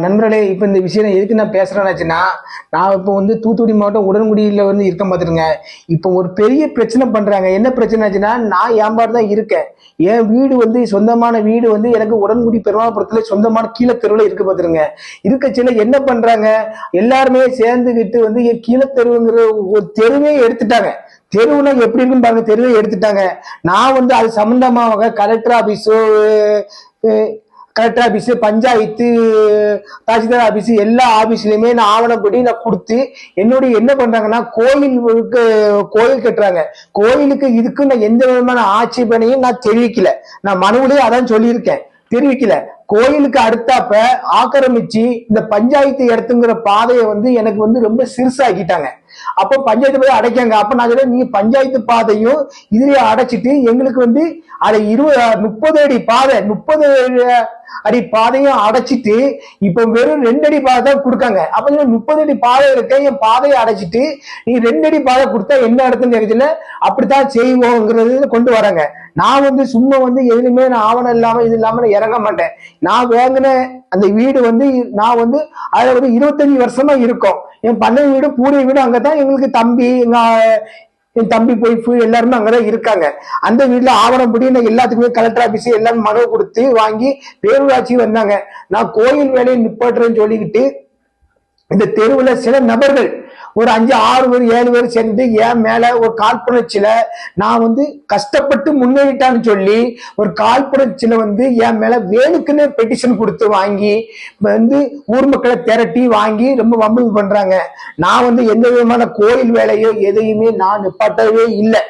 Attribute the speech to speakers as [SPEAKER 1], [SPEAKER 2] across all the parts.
[SPEAKER 1] நண்பர்களே, இப்போ இந்த விஷயம் எதுக்கு நான் பேசுறேன்னாச்சுன்னா, நான் இப்போ வந்து தூத்துக்குடி மாவட்டம் உடன்குடியில் வந்து இருக்கேன் பார்த்துருங்க. இப்போ ஒரு பெரிய பிரச்சனை பண்றாங்க. என்ன பிரச்சனைச்சுன்னா, நான் ஏம்பாடு தான் இருக்கேன். என் வீடு வந்து சொந்தமான வீடு வந்து எனக்கு உடன்குடி பெருமாபுரத்துல சொந்தமான கீழே தெருவில் இருக்கு பார்த்துருங்க. இருக்கச்சில என்ன பண்றாங்க, எல்லாருமே சேர்ந்துக்கிட்டு வந்து என் கீழே தெருவுங்கிற ஒரு தெருவே எடுத்துட்டாங்க. தெருவுனா எப்படி இருக்குன்னு பாருங்க, தெருவே எடுத்துட்டாங்க. நான் வந்து அது சம்பந்தமாக கலெக்டர் ஆபீஸோ, collector office, panchayat, tahsildar office, எல்லா ஆபீஸ்லயுமே நான் ஆவணப்படி நான் கொடுத்து என்னுடைய என்ன பண்றாங்கன்னா கோயில் கட்டுறாங்க. கோயிலுக்கு இதுக்கு நான் எந்த விதமான ஆட்சேபனையும் நான் தெரிவிக்கல. நான் மனுவிலேயே அதான் சொல்லியிருக்கேன், தெரிவிக்கல. கோயிலுக்கு அடுத்தாப்ப ஆக்கிரமிச்சு இந்த பஞ்சாயத்து இடத்துங்கிற பாதையை வந்து எனக்கு வந்து ரொம்ப சிறுசாக்கிட்டாங்க. அப்ப பஞ்சாயத்து பாதை அடைக்காங்க. அப்ப நான் சொல்ல, நீங்க பஞ்சாயத்து பாதையும் இதுலயே அடைச்சிட்டு எங்களுக்கு வந்து அதை 30 அடி பாதை, 30 அடி பாதையும் அடைச்சிட்டு இப்ப வெறும் 2 அடி பாதை தான் கொடுக்காங்க. அப்ப 30 அடி பாதை இருக்க என் பாதையை அடைச்சிட்டு நீ 2 அடி பாதை கொடுத்தா என்ன இடத்துல இருக்குல்ல, அப்படித்தான் செய்வோங்கிறது கொண்டு வராங்க. நான் வந்து சும்மா வந்து எதுலையுமே நான் ஆவணம் இல்லாம இது இல்லாம நான் இறங்க மாட்டேன். நான் வாங்கின அந்த வீடு வந்து நான் வந்து அதுல வந்து 25 வருஷமா இருக்கும். என் பண்ணை வீடு பூர்வீக வீடு அங்கதான். எங்களுக்கு தம்பி, என் தம்பி ஒய்ஃப் எல்லாருமே அங்கதான் இருக்காங்க. அந்த வீட்டுல ஆவணப்படி நான் எல்லாத்துக்குமே கலெக்டர் ஆபீஸ் எல்லாரும் மனு கொடுத்து வாங்கி பேரூராட்சி வந்தாங்க. நான் கோயில் வேலையை நிப்பாட்டுறேன்னு சொல்லிக்கிட்டு இந்த தெருவுல சில நபர்கள் ஒரு 5, 6 பேர் 7 பேர் சேர்ந்து என் மேல ஒரு காழ்ப்புணர்ச்சியில நான் வந்து கஷ்டப்பட்டு முன்னேறிட்டான்னு சொல்லி ஒரு காழ்ப்புணர்ச்சியில வந்து என் மேல வேணுக்குன்னு பெட்டிஷன் கொடுத்து வாங்கி வந்து ஊர் மக்களை திரட்டி வாங்கி ரொம்ப வம்பு பண்றாங்க. நான் வந்து எந்த விதமான கோயில் வேலையோ எதையுமே நான் நிப்பாட்டவே இல்லை.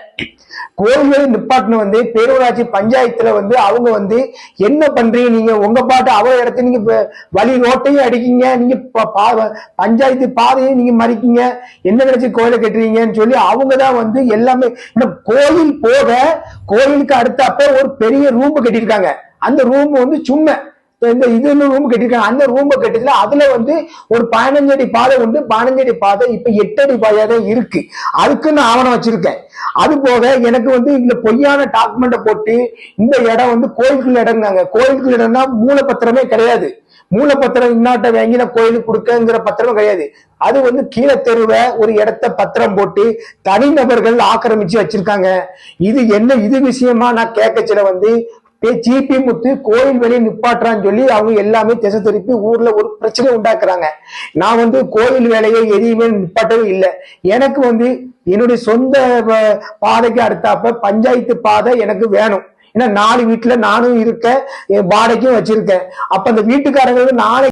[SPEAKER 1] கோயில்களை நிப்பாட்டின வந்து பேரூராட்சி பஞ்சாயத்துல வந்து அவங்க வந்து என்ன பண்றீங்க, நீங்க உங்க பாட்டு அவ இடத்த நீங்க வழி ரோட்டையும் அடிக்கீங்க, நீங்க பஞ்சாயத்து பாதையும் நீங்க மறிக்கீங்க, என்ன நினைச்சு கோயிலை கட்டுறீங்கன்னு சொல்லி அவங்கதான் வந்து எல்லாமே. இந்த கோயில் போக கோயிலுக்கு அடுத்தப்ப ஒரு பெரிய ரூம் கட்டியிருக்காங்க. அந்த ரூம் வந்து சும்மா இது ரூம் கட்டிருக்காங்க. அந்த ரூம் கட்டில அதுல வந்து ஒரு 15 அடி பாதை உண்டு. 15 அடி பாதை இப்ப 8 அடி பாதையா தான் இருக்கு. அதுக்கு நான் ஆவணம் வச்சிருக்கேன். அது போக எனக்கு வந்து இந்த பொய்யான டாக்குமெண்ட்டை போட்டு இந்த இடம் வந்து கோயிலுக்குள்ள இடம்னாங்க. கோயிலுக்குள்ள இடம்னா மூலப்பத்திரமே கிடையாது. மூலப்பத்திரம் இன்னாட்ட வாங்கி நான் கோயிலுக்கு கொடுக்கங்கிற பத்திரம் கிடையாது. அது வந்து கீழே தெருவ ஒரு இடத்த பத்திரம் போட்டு தனிநபர்கள் ஆக்கிரமிச்சு வச்சிருக்காங்க. இது என்ன இது விஷயமா நான் கேட்கச்சில வந்து ஜிபி முத்து கோயில் வெளியே நிப்பாட்டுறான்னு சொல்லி அவங்க எல்லாமே திசை திருப்பி ஊர்ல ஒரு பிரச்சனை உண்டாக்குறாங்க. நான் வந்து கோயில் வேலையை எதையுமே நிப்பாட்டவே இல்லை. எனக்கு வந்து என்னுடைய சொந்த பாதைக்கு அடுத்தாப்ப பஞ்சாயத்து பாதை எனக்கு வேணும். ஏன்னா 4 வீட்டுல நானும் இருக்கேன், என் வாடகையும் வச்சிருக்கேன். அப்ப அந்த வீட்டுக்காரங்களுக்கு நாளை